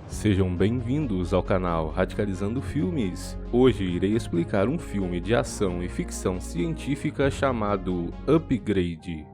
Sejam bem-vindos ao canal Radicalizando Filmes. Hoje irei explicar um filme de ação e ficção científica chamado Upgrade.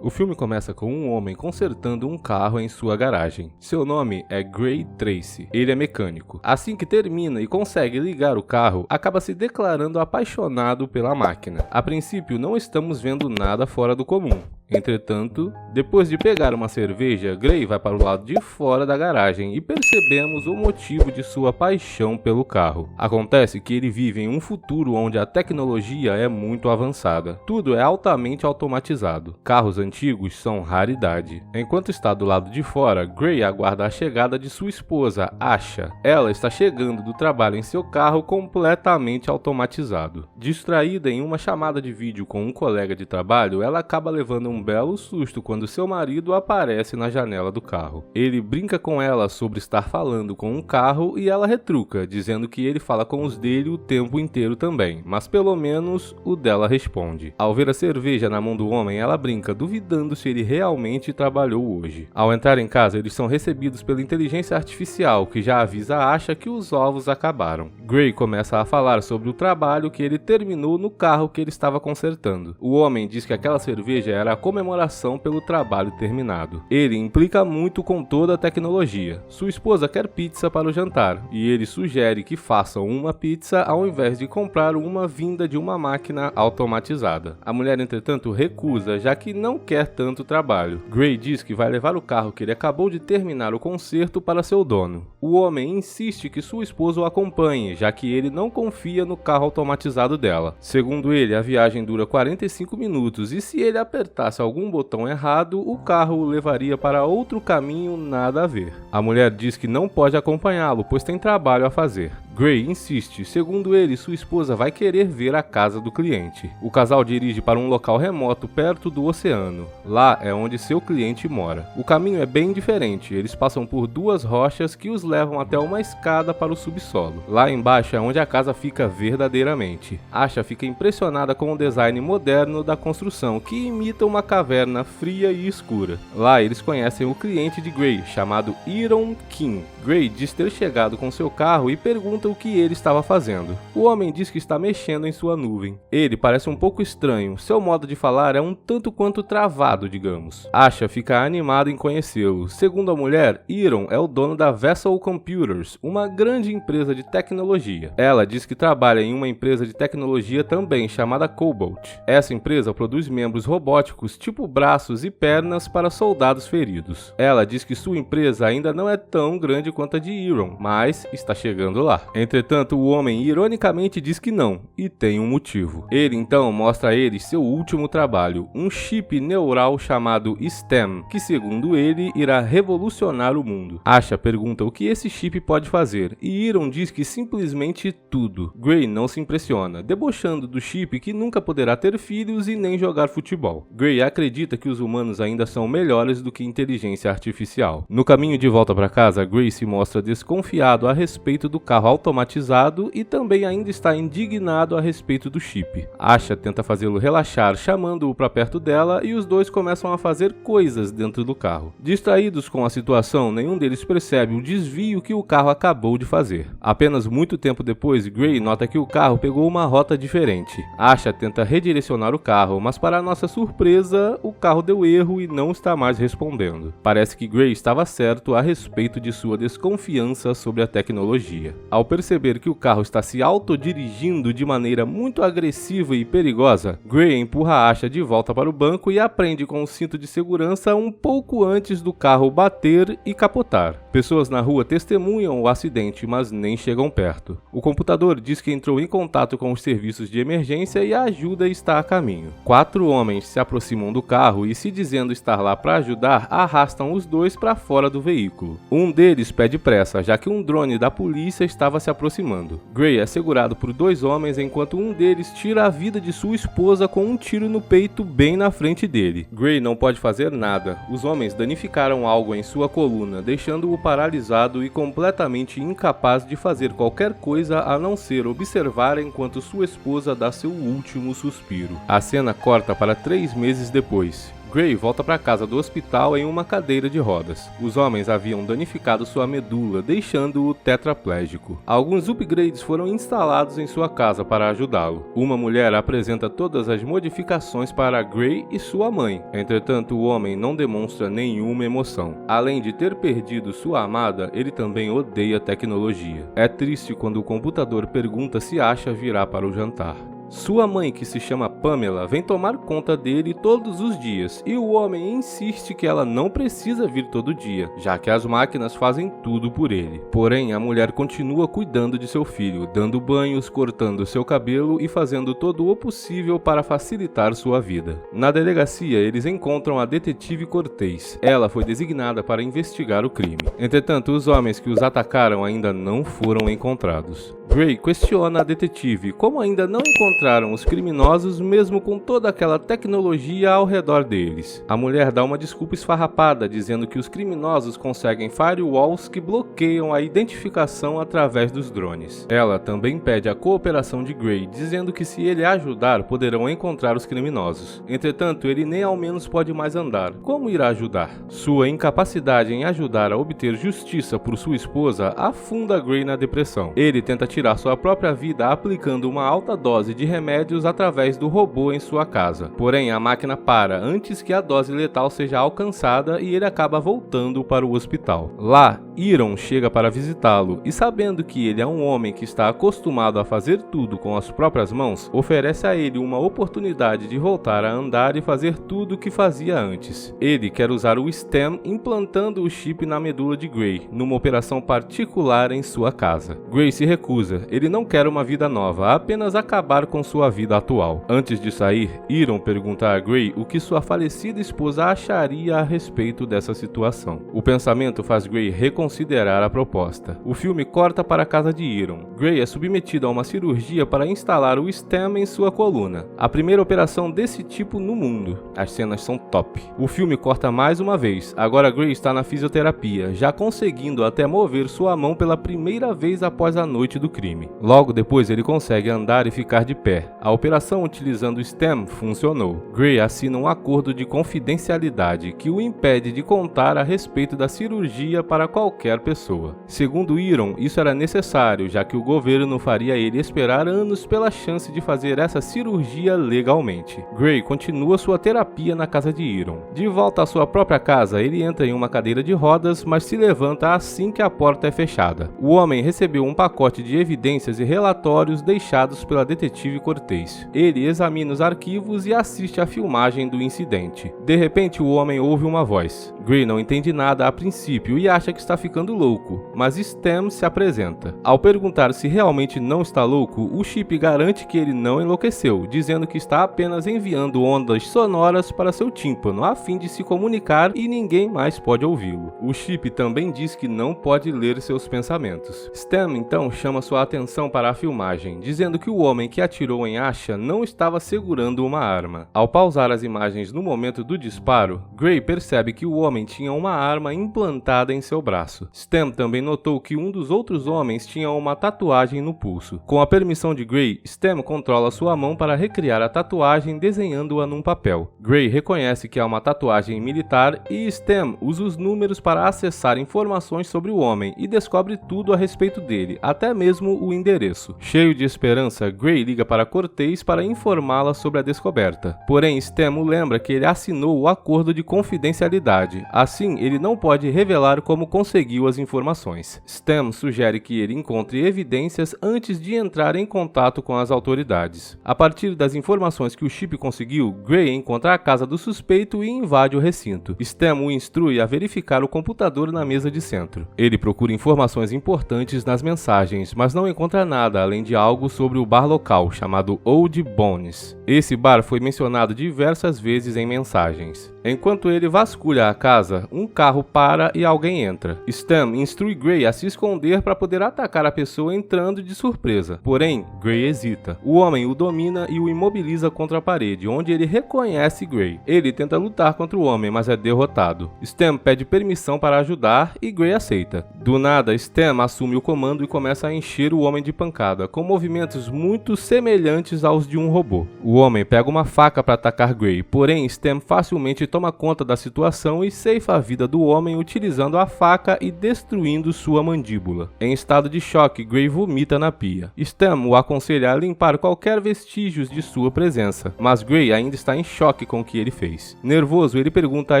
O filme começa com um homem consertando um carro em sua garagem. Seu nome é Gray Tracy. Ele é mecânico. Assim que termina e consegue ligar o carro, acaba se declarando apaixonado pela máquina. A princípio, não estamos vendo nada fora do comum. Entretanto, depois de pegar uma cerveja, Gray vai para o lado de fora da garagem e percebemos o motivo de sua paixão pelo carro. Acontece que ele vive em um futuro onde a tecnologia é muito avançada. Tudo é altamente automatizado. Carros antigos são raridade. Enquanto está do lado de fora, Gray aguarda a chegada de sua esposa, Asha. Ela está chegando do trabalho em seu carro completamente automatizado. Distraída em uma chamada de vídeo com um colega de trabalho, ela acaba levando um belo susto quando seu marido aparece na janela do carro. Ele brinca com ela sobre estar falando com um carro e ela retruca, dizendo que ele fala com os dele o tempo inteiro também, mas pelo menos o dela responde. Ao ver a cerveja na mão do homem, ela brinca, duvidando se ele realmente trabalhou hoje. Ao entrar em casa, eles são recebidos pela inteligência artificial, que já avisa a Asha que os ovos acabaram. Gray começa a falar sobre o trabalho que ele terminou no carro que ele estava consertando. O homem diz que aquela cerveja era a comemoração pelo trabalho terminado. Ele implica muito com toda a tecnologia. Sua esposa quer pizza para o jantar, e ele sugere que façam uma pizza ao invés de comprar uma vinda de uma máquina automatizada. A mulher, entretanto, recusa, já que não quer tanto trabalho. Gray diz que vai levar o carro que ele acabou de terminar o conserto para seu dono. O homem insiste que sua esposa o acompanhe, já que ele não confia no carro automatizado dela. Segundo ele, a viagem dura 45 minutos e se ele apertasse algum botão errado, o carro o levaria para outro caminho nada a ver. A mulher diz que não pode acompanhá-lo, pois tem trabalho a fazer. Gray insiste, segundo ele, sua esposa vai querer ver a casa do cliente. O casal dirige para um local remoto perto do oceano. Lá é onde seu cliente mora. O caminho é bem diferente, eles passam por duas rochas que os levam até uma escada para o subsolo. Lá embaixo é onde a casa fica verdadeiramente. Asha fica impressionada com o design moderno da construção, que imita uma caverna fria e escura. Lá eles conhecem o cliente de Gray, chamado Iron King. Gray diz ter chegado com seu carro e pergunta o que ele estava fazendo. O homem diz que está mexendo em sua nuvem. Ele parece um pouco estranho, seu modo de falar é um tanto quanto travado, digamos. Asha fica animado em conhecê-lo. Segundo a mulher, Iron é o dono da Vessel Computers, uma grande empresa de tecnologia. Ela diz que trabalha em uma empresa de tecnologia também, chamada Cobalt. Essa empresa produz membros robóticos, tipo braços e pernas para soldados feridos. Ela diz que sua empresa ainda não é tão grande quanto a de Iron, mas está chegando lá. Entretanto, o homem ironicamente diz que não, e tem um motivo. Ele então mostra a eles seu último trabalho, um chip neural chamado STEM, que segundo ele irá revolucionar o mundo. Asha pergunta o que esse chip pode fazer, e Iron diz que simplesmente tudo. Gray não se impressiona, debochando do chip que nunca poderá ter filhos e nem jogar futebol. Gray acredita que os humanos ainda são melhores do que inteligência artificial. No caminho de volta para casa, Gray se mostra desconfiado a respeito do carro automatizado e também ainda está indignado a respeito do chip. Asha tenta fazê-lo relaxar, chamando-o para perto dela, e os dois começam a fazer coisas dentro do carro. Distraídos com a situação, nenhum deles percebe o desvio que o carro acabou de fazer. Apenas muito tempo depois, Gray nota que o carro pegou uma rota diferente. Asha tenta redirecionar o carro, mas para nossa surpresa, o carro deu erro e não está mais respondendo. Parece que Gray estava certo a respeito de sua desconfiança sobre a tecnologia. Ao perceber que o carro está se autodirigindo de maneira muito agressiva e perigosa, Gray empurra Asha de volta para o banco e aprende com o cinto de segurança um pouco antes do carro bater e capotar. Pessoas na rua testemunham o acidente, mas nem chegam perto. O computador diz que entrou em contato com os serviços de emergência e a ajuda está a caminho. 4 homens se aproximam do carro e, se dizendo estar lá para ajudar, arrastam os dois para fora do veículo. Um deles pede pressa, já que um drone da polícia estava se aproximando. Gray é segurado por 2 homens enquanto um deles tira a vida de sua esposa com um tiro no peito bem na frente dele. Gray não pode fazer nada. Os homens danificaram algo em sua coluna, deixando-o paralisado e completamente incapaz de fazer qualquer coisa a não ser observar enquanto sua esposa dá seu último suspiro. A cena corta para 3 meses depois. Gray volta para casa do hospital em uma cadeira de rodas. Os homens haviam danificado sua medula, deixando-o tetraplégico. Alguns upgrades foram instalados em sua casa para ajudá-lo. Uma mulher apresenta todas as modificações para Gray e sua mãe. Entretanto, o homem não demonstra nenhuma emoção. Além de ter perdido sua amada, ele também odeia tecnologia. É triste quando o computador pergunta se Asha virá para o jantar. Sua mãe, que se chama Pamela, vem tomar conta dele todos os dias, e o homem insiste que ela não precisa vir todo dia, já que as máquinas fazem tudo por ele. Porém, a mulher continua cuidando de seu filho, dando banhos, cortando seu cabelo e fazendo todo o possível para facilitar sua vida. Na delegacia, eles encontram a detetive Cortez. Ela foi designada para investigar o crime. Entretanto, os homens que os atacaram ainda não foram encontrados. Gray questiona a detetive como ainda não encontraram os criminosos mesmo com toda aquela tecnologia ao redor deles. A mulher dá uma desculpa esfarrapada dizendo que os criminosos conseguem firewalls que bloqueiam a identificação através dos drones. Ela também pede a cooperação de Gray, dizendo que se ele ajudar poderão encontrar os criminosos. Entretanto, ele nem ao menos pode mais andar. Como irá ajudar? Sua incapacidade em ajudar a obter justiça por sua esposa afunda Gray na depressão. Ele tenta tirar sua própria vida aplicando uma alta dose de remédios através do robô em sua casa. Porém, a máquina para antes que a dose letal seja alcançada e ele acaba voltando para o hospital. Lá, Iron chega para visitá-lo e, sabendo que ele é um homem que está acostumado a fazer tudo com as próprias mãos, oferece a ele uma oportunidade de voltar a andar e fazer tudo o que fazia antes. Ele quer usar o STEM implantando o chip na medula de Gray, numa operação particular em sua casa. Gray se recusa. Ele não quer uma vida nova, apenas acabar com sua vida atual. Antes de sair, Iron pergunta a Gray o que sua falecida esposa acharia a respeito dessa situação. O pensamento faz Gray reconsiderar a proposta. O filme corta para a casa de Iron. Gray é submetido a uma cirurgia para instalar o STEM em sua coluna. A primeira operação desse tipo no mundo. As cenas são top. O filme corta mais uma vez. Agora Gray está na fisioterapia, já conseguindo até mover sua mão pela primeira vez após a noite do crime. Logo depois ele consegue andar e ficar de pé. A operação utilizando o STEM funcionou. Gray assina um acordo de confidencialidade que o impede de contar a respeito da cirurgia para qualquer pessoa. Segundo Iron, isso era necessário, já que o governo faria ele esperar anos pela chance de fazer essa cirurgia legalmente. Gray continua sua terapia na casa de Iron. De volta à sua própria casa, ele entra em uma cadeira de rodas, mas se levanta assim que a porta é fechada. O homem recebeu um pacote de evidências e relatórios deixados pela detetive Cortez. Ele examina os arquivos e assiste à filmagem do incidente. De repente, o homem ouve uma voz. Gray não entende nada a princípio e acha que está ficando louco, mas STEM se apresenta. Ao perguntar se realmente não está louco, o chip garante que ele não enlouqueceu, dizendo que está apenas enviando ondas sonoras para seu tímpano a fim de se comunicar e ninguém mais pode ouvi-lo. O chip também diz que não pode ler seus pensamentos. STEM então chama sua atenção para a filmagem, dizendo que o homem que atirou em Asha não estava segurando uma arma. Ao pausar as imagens no momento do disparo, Gray percebe que o homem tinha uma arma implantada em seu braço. STEM também notou que um dos outros homens tinha uma tatuagem no pulso. Com a permissão de Gray, STEM controla sua mão para recriar a tatuagem desenhando-a num papel. Gray reconhece que é uma tatuagem militar e STEM usa os números para acessar informações sobre o homem e descobre tudo a respeito dele, até mesmo o endereço. Cheio de esperança, Gray liga para Cortez para informá-la sobre a descoberta. Porém, STEM o lembra que ele assinou o acordo de confidencialidade, assim ele não pode revelar como conseguiu as informações. STEM sugere que ele encontre evidências antes de entrar em contato com as autoridades. A partir das informações que o chip conseguiu, Gray encontra a casa do suspeito e invade o recinto. STEM o instrui a verificar o computador na mesa de centro. Ele procura informações importantes nas mensagens, mas não encontra nada além de algo sobre o bar local chamado Old Bones. Esse bar foi mencionado diversas vezes em mensagens. Enquanto ele vasculha a casa, um carro para e alguém entra. STEM instrui Gray a se esconder para poder atacar a pessoa entrando de surpresa. Porém, Gray hesita. O homem o domina e o imobiliza contra a parede, onde ele reconhece Gray. Ele tenta lutar contra o homem, mas é derrotado. STEM pede permissão para ajudar e Gray aceita. Do nada, STEM assume o comando e começa a encher o homem de pancada, com movimentos muito semelhantes aos de um robô. O homem pega uma faca para atacar Gray, porém STEM facilmente toma toma conta da situação e ceifa a vida do homem utilizando a faca e destruindo sua mandíbula. Em estado de choque, Gray vomita na pia. Stan o aconselha a limpar qualquer vestígios de sua presença, mas Gray ainda está em choque com o que ele fez. Nervoso, ele pergunta a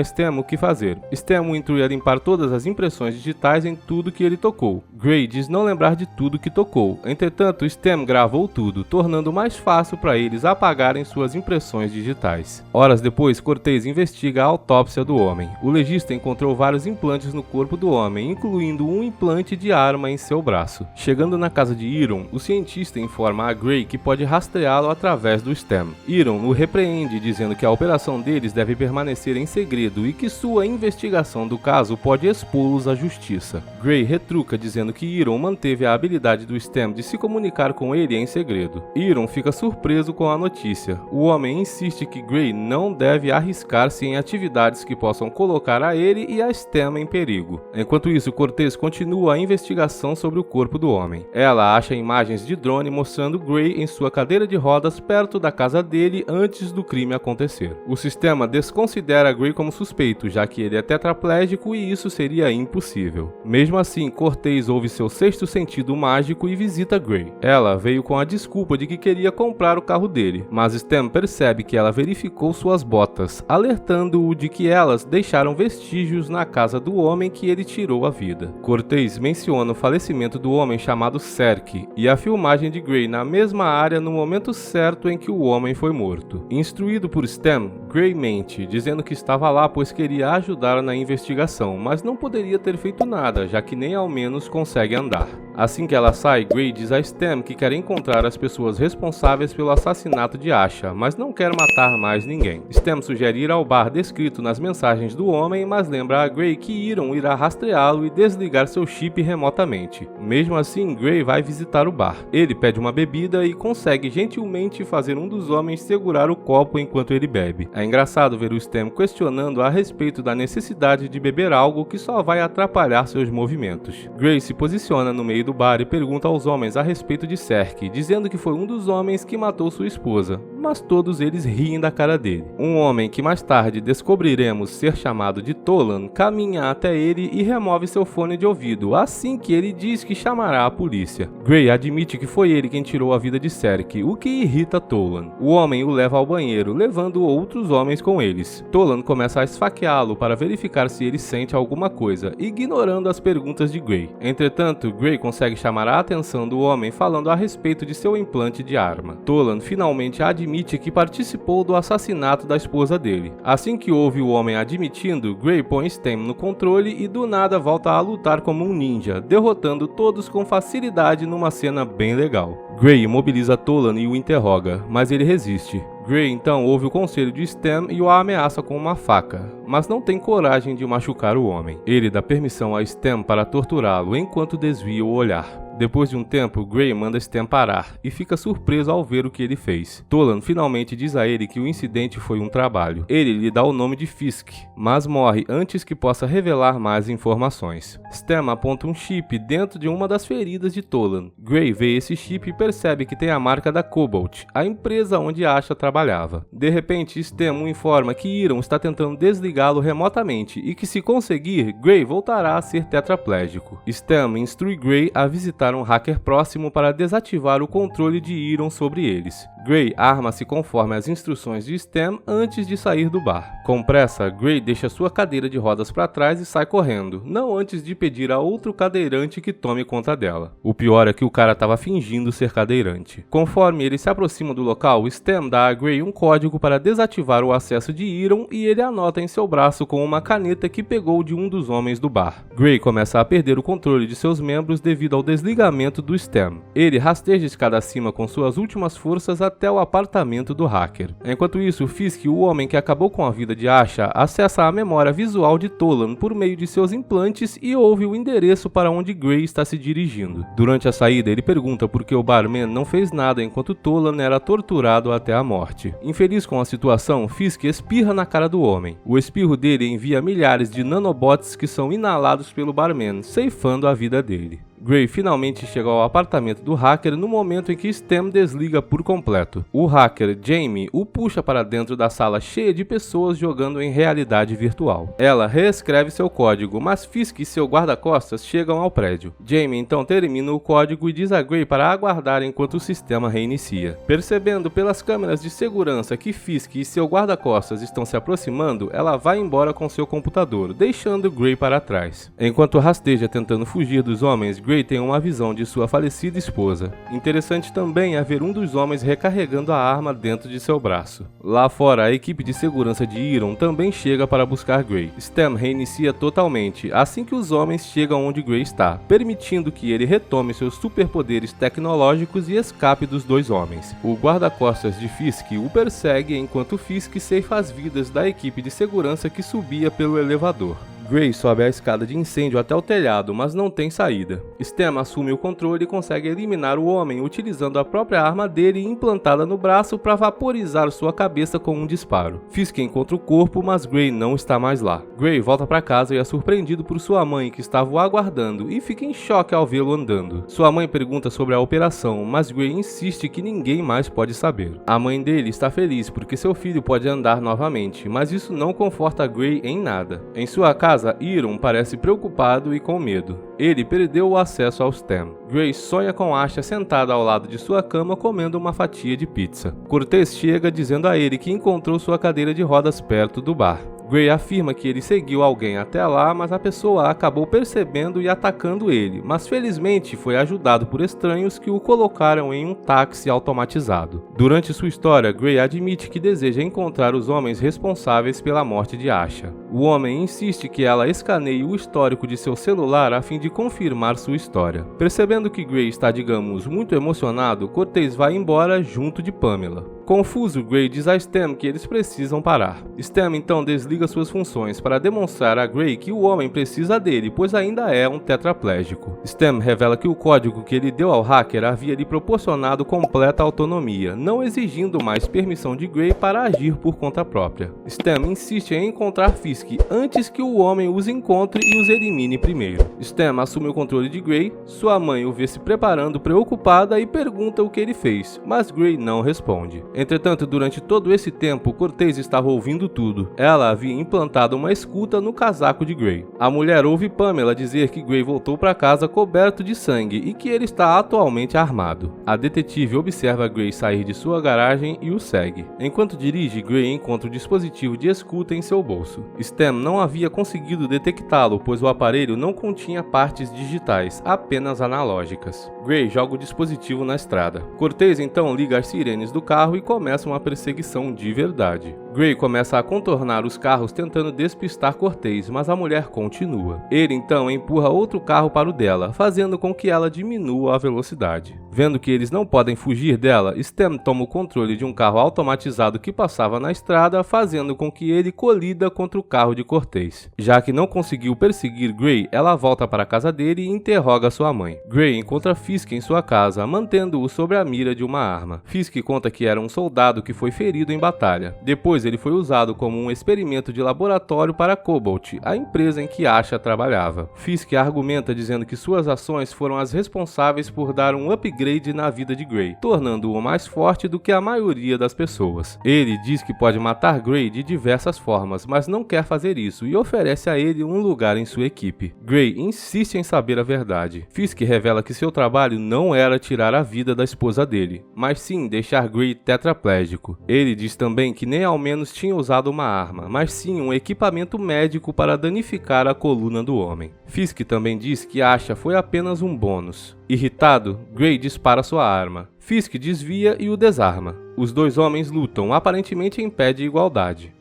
Stan o que fazer. Stan o instrui a limpar todas as impressões digitais em tudo que ele tocou. Gray diz não lembrar de tudo que tocou. Entretanto, Stan gravou tudo, tornando mais fácil para eles apagarem suas impressões digitais. Horas depois, Cortez investiga a autópsia do homem. O legista encontrou vários implantes no corpo do homem, incluindo um implante de arma em seu braço. Chegando na casa de Iron, o cientista informa a Gray que pode rastreá-lo através do Stan. Iron o repreende, dizendo que a operação deles deve permanecer em segredo e que sua investigação do caso pode expô-los à justiça. Gray retruca, dizendo que Iron manteve a habilidade do Stan de se comunicar com ele em segredo. Iron fica surpreso com a notícia. O homem insiste que Gray não deve arriscar-se em atividades que possam colocar a ele e a Stan em perigo. Enquanto isso, Cortez continua a investigação sobre o corpo do homem. Ela acha imagens de drone mostrando Gray em sua cadeira de rodas perto da casa dele antes do crime acontecer. O sistema desconsidera Gray como suspeito, já que ele é tetraplégico e isso seria impossível. Mesmo assim, Cortez ouve seu sexto sentido mágico e visita Gray. Ela veio com a desculpa de que queria comprar o carro dele, mas Stan percebe que ela verificou suas botas, alertando-o de que elas deixaram vestígios na casa do homem que ele tirou a vida. Cortez menciona o falecimento do homem chamado Serk e a filmagem de Gray na mesma área no momento certo em que o homem foi morto. Instruído por Stan, Gray mente, dizendo que estava lá pois queria ajudar na investigação, mas não poderia ter feito nada, já que nem ao menos consegue andar. Assim que ela sai, Gray diz a Stan que quer encontrar as pessoas responsáveis pelo assassinato de Asha, mas não quer matar mais ninguém. Stan sugere ir ao bar descrito nas mensagens do homem, mas lembra a Gray que Iron irá rastreá-lo e desligar seu chip remotamente. Mesmo assim, Gray vai visitar o bar. Ele pede uma bebida e consegue gentilmente fazer um dos homens segurar o copo enquanto ele bebe. É engraçado ver o Stan questionando a respeito da necessidade de beber algo que só vai atrapalhar seus movimentos. Gray se posiciona no meio do bar e pergunta aos homens a respeito de Serk, dizendo que foi um dos homens que matou sua esposa, mas todos eles riem da cara dele. Um homem que mais tarde descobriremos ser chamado de Tolan caminha até ele e remove seu fone de ouvido, assim que ele diz que chamará a polícia. Gray admite que foi ele quem tirou a vida de Serk, o que irrita Tolan. O homem o leva ao banheiro, levando outros homens com eles. Tolan começa a esfaqueá-lo para verificar se ele sente alguma coisa, ignorando as perguntas de Gray. Entretanto, Gray consegue chamar a atenção do homem falando a respeito de seu implante de arma. Tolan finalmente admite que participou do assassinato da esposa dele. Assim que ouve o homem admitindo, Gray põe Stan no controle e do nada volta a lutar como um ninja, derrotando todos com facilidade numa cena bem legal. Gray imobiliza Tolan e o interroga, mas ele resiste. Gray então ouve o conselho de Stan e o ameaça com uma faca, mas não tem coragem de machucar o homem. Ele dá permissão a Stan para torturá-lo enquanto desvia o olhar. Depois de um tempo, Gray manda Stan parar e fica surpreso ao ver o que ele fez. Tolan finalmente diz a ele que o incidente foi um trabalho. Ele lhe dá o nome de Fisk, mas morre antes que possa revelar mais informações. Stan aponta um chip dentro de uma das feridas de Tolan. Gray vê esse chip e percebe que tem a marca da Cobalt, a empresa onde Asha trabalhava. De repente, Stan o informa que Iron está tentando desligá-lo remotamente e que se conseguir, Gray voltará a ser tetraplégico. Stan instrui Gray a visitar um hacker próximo para desativar o controle de Iron sobre eles. Gray arma-se conforme as instruções de Stan antes de sair do bar. Com pressa, Gray deixa sua cadeira de rodas para trás e sai correndo, não antes de pedir a outro cadeirante que tome conta dela. O pior é que o cara estava fingindo ser cadeirante. Conforme ele se aproxima do local, Stan dá a Gray um código para desativar o acesso de Iron e ele anota em seu braço com uma caneta que pegou de um dos homens do bar. Gray começa a perder o controle de seus membros devido ao desligamento do Stan. Ele rasteja a escada acima com suas últimas forças até o apartamento do hacker. Enquanto isso, Fisk, o homem que acabou com a vida de Asha, acessa a memória visual de Tolan por meio de seus implantes e ouve o endereço para onde Gray está se dirigindo. Durante a saída, ele pergunta por que o barman não fez nada enquanto Tolan era torturado até a morte. Infeliz com a situação, Fisk espirra na cara do homem. O espirro dele envia milhares de nanobots que são inalados pelo barman, ceifando a vida dele. Gray finalmente chega ao apartamento do hacker no momento em que Stem desliga por completo. O hacker, Jamie, o puxa para dentro da sala cheia de pessoas jogando em realidade virtual. Ela reescreve seu código, mas Fisk e seu guarda-costas chegam ao prédio. Jamie então termina o código e diz a Gray para aguardar enquanto o sistema reinicia. Percebendo pelas câmeras de segurança que Fisk e seu guarda-costas estão se aproximando, ela vai embora com seu computador, deixando Gray para trás. Enquanto rasteja tentando fugir dos homens, Gray tem uma visão de sua falecida esposa. Interessante também é ver um dos homens recarregando a arma dentro de seu braço. Lá fora, a equipe de segurança de Iron também chega para buscar Gray. Stem reinicia totalmente assim que os homens chegam onde Gray está, permitindo que ele retome seus superpoderes tecnológicos e escape dos dois homens. O guarda-costas de Fisk o persegue enquanto Fisk ceifa as vidas da equipe de segurança que subia pelo elevador. Gray sobe a escada de incêndio até o telhado, mas não tem saída. Stem assume o controle e consegue eliminar o homem utilizando a própria arma dele implantada no braço para vaporizar sua cabeça com um disparo. Fisk encontra o corpo, mas Gray não está mais lá. Gray volta para casa e é surpreendido por sua mãe, que estava o aguardando, e fica em choque ao vê-lo andando. Sua mãe pergunta sobre a operação, mas Gray insiste que ninguém mais pode saber. A mãe dele está feliz porque seu filho pode andar novamente, mas isso não conforta Gray em nada. Em sua casa, Iron parece preocupado e com medo. Ele perdeu o acesso ao Stem. Gray sonha com Asha sentada ao lado de sua cama comendo uma fatia de pizza. Cortez chega dizendo a ele que encontrou sua cadeira de rodas perto do bar. Gray afirma que ele seguiu alguém até lá, mas a pessoa acabou percebendo e atacando ele, mas felizmente foi ajudado por estranhos que o colocaram em um táxi automatizado. Durante sua história, Gray admite que deseja encontrar os homens responsáveis pela morte de Asha. O homem insiste que ela escaneie o histórico de seu celular a fim de confirmar sua história. Percebendo que Gray está, digamos, muito emocionado, Cortez vai embora junto de Pamela. Confuso, Gray diz a Stem que eles precisam parar. Stem então desliga suas funções para demonstrar a Gray que o homem precisa dele, pois ainda é um tetraplégico. Stem revela que o código que ele deu ao hacker havia lhe proporcionado completa autonomia, não exigindo mais permissão de Gray para agir por conta própria. Stem insiste em encontrar Fisk antes que o homem os encontre e os elimine primeiro. Stem assume o controle de Gray, sua mãe o vê se preparando preocupada e pergunta o que ele fez, mas Gray não responde. Entretanto, durante todo esse tempo, Cortez estava ouvindo tudo. Ela havia implantado uma escuta no casaco de Gray. A mulher ouve Pamela dizer que Gray voltou para casa coberto de sangue e que ele está atualmente armado. A detetive observa Gray sair de sua garagem e o segue. Enquanto dirige, Gray encontra o dispositivo de escuta em seu bolso. Stem não havia conseguido detectá-lo, pois o aparelho não continha partes digitais, apenas analógicas. Gray joga o dispositivo na estrada. Cortez então liga as sirenes do carro e começa uma perseguição de verdade. Gray começa a contornar os carros tentando despistar Cortez, mas a mulher continua. Ele então empurra outro carro para o dela, fazendo com que ela diminua a velocidade. Vendo que eles não podem fugir dela, Stem toma o controle de um carro automatizado que passava na estrada, fazendo com que ele colida contra o carro de Cortez. Já que não conseguiu perseguir Gray, ela volta para a casa dele e interroga sua mãe. Gray encontra Fisk em sua casa, mantendo-o sob a mira de uma arma. Fisk conta que era um soldado que foi ferido em batalha. Depois ele foi usado como um experimento de laboratório para Cobalt, a empresa em que Asha trabalhava. Fisk argumenta dizendo que suas ações foram as responsáveis por dar um upgrade na vida de Gray, tornando-o mais forte do que a maioria das pessoas. Ele diz que pode matar Gray de diversas formas, mas não quer fazer isso e oferece a ele um lugar em sua equipe. Gray insiste em saber a verdade. Fisk revela que seu trabalho não era tirar a vida da esposa dele, mas sim deixar Gray tetraplégico. Ele diz também que nem ao menos tinha usado uma arma, mas sim um equipamento médico para danificar a coluna do homem. Fisk também diz que Asha foi apenas um bônus. Irritado, Gray dispara sua arma. Fisk desvia e o desarma. Os dois homens lutam, aparentemente em pé de igualdade.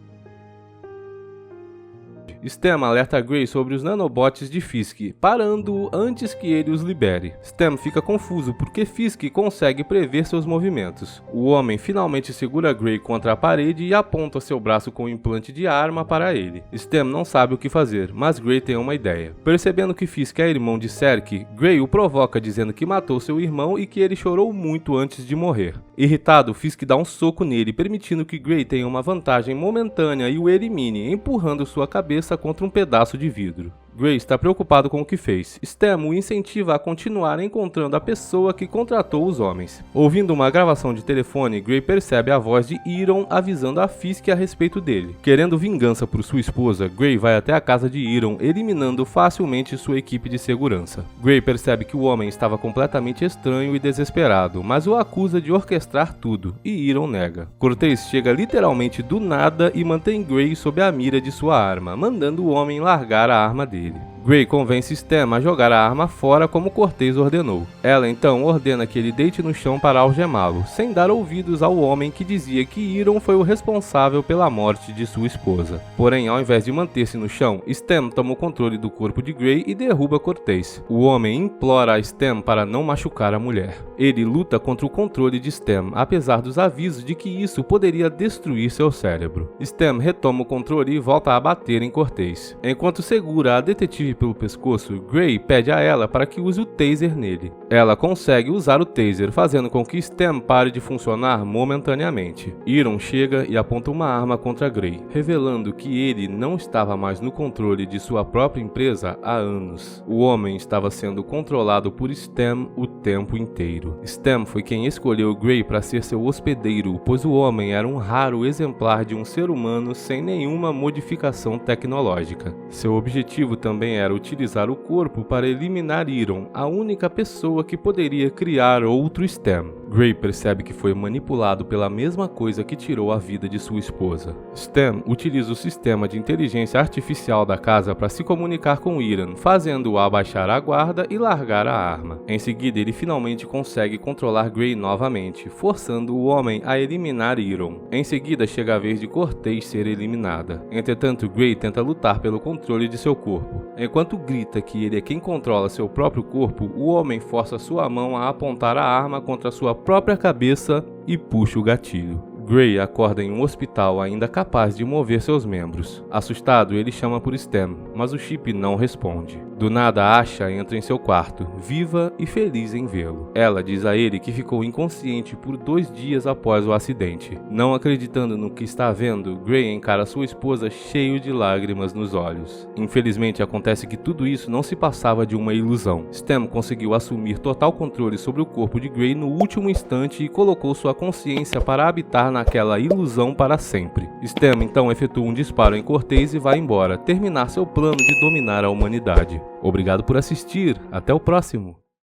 Stem alerta Gray sobre os nanobots de Fisk, parando-o antes que ele os libere. Stem fica confuso porque Fisk consegue prever seus movimentos. O homem finalmente segura Gray contra a parede e aponta seu braço com o implante de arma para ele. Stem não sabe o que fazer, mas Gray tem uma ideia. Percebendo que Fisk é irmão de Serk, Gray o provoca dizendo que matou seu irmão e que ele chorou muito antes de morrer. Irritado, Fisk dá um soco nele, permitindo que Gray tenha uma vantagem momentânea e o elimine, empurrando sua cabeça contra um pedaço de vidro. Gray está preocupado com o que fez. Stan o incentiva a continuar encontrando a pessoa que contratou os homens. Ouvindo uma gravação de telefone, Gray percebe a voz de Iron avisando a Fisk a respeito dele. Querendo vingança por sua esposa, Gray vai até a casa de Iron, eliminando facilmente sua equipe de segurança. Gray percebe que o homem estava completamente estranho e desesperado, mas o acusa de orquestrar tudo, e Iron nega. Cortez chega literalmente do nada e mantém Gray sob a mira de sua arma, mandando o homem largar a arma dele. Gray convence Stan a jogar a arma fora como Cortez ordenou. Ela então ordena que ele deite no chão para algemá-lo, sem dar ouvidos ao homem que dizia que Iron foi o responsável pela morte de sua esposa. Porém, ao invés de manter-se no chão, Stan toma o controle do corpo de Gray e derruba Cortez. O homem implora a Stan para não machucar a mulher. Ele luta contra o controle de Stan, apesar dos avisos de que isso poderia destruir seu cérebro. Stan retoma o controle e volta a bater em Cortez. Enquanto segura a detetive pelo pescoço, Gray pede a ela para que use o taser nele. Ela consegue usar o taser, fazendo com que Stan pare de funcionar momentaneamente. Iron chega e aponta uma arma contra Gray, revelando que ele não estava mais no controle de sua própria empresa há anos. O homem estava sendo controlado por Stan o tempo inteiro. Stan foi quem escolheu Gray para ser seu hospedeiro, pois o homem era um raro exemplar de um ser humano sem nenhuma modificação tecnológica. Seu objetivo também era utilizar o corpo para eliminar Iron, a única pessoa que poderia criar outro Stan. Gray percebe que foi manipulado pela mesma coisa que tirou a vida de sua esposa. Stan utiliza o sistema de inteligência artificial da casa para se comunicar com Iron, fazendo-o abaixar a guarda e largar a arma. Em seguida, ele finalmente consegue controlar Gray novamente, forçando o homem a eliminar Iron. Em seguida, chega a vez de Cortez ser eliminada. Entretanto, Gray tenta lutar pelo controle de seu corpo. Enquanto grita que ele é quem controla seu próprio corpo, o homem força sua mão a apontar a arma contra sua própria cabeça e puxa o gatilho. Gray acorda em um hospital ainda capaz de mover seus membros. Assustado, ele chama por Stan, mas o chip não responde. Do nada, Asha entra em seu quarto, viva e feliz em vê-lo. Ela diz a ele que ficou inconsciente por 2 dias após o acidente. Não acreditando no que está vendo, Gray encara sua esposa cheio de lágrimas nos olhos. Infelizmente, acontece que tudo isso não se passava de uma ilusão. Stan conseguiu assumir total controle sobre o corpo de Gray no último instante e colocou sua consciência para habitar naquela ilusão para sempre. Stan então efetua um disparo em Cortez e vai embora, terminar seu plano de dominar a humanidade. Obrigado por assistir, até o próximo!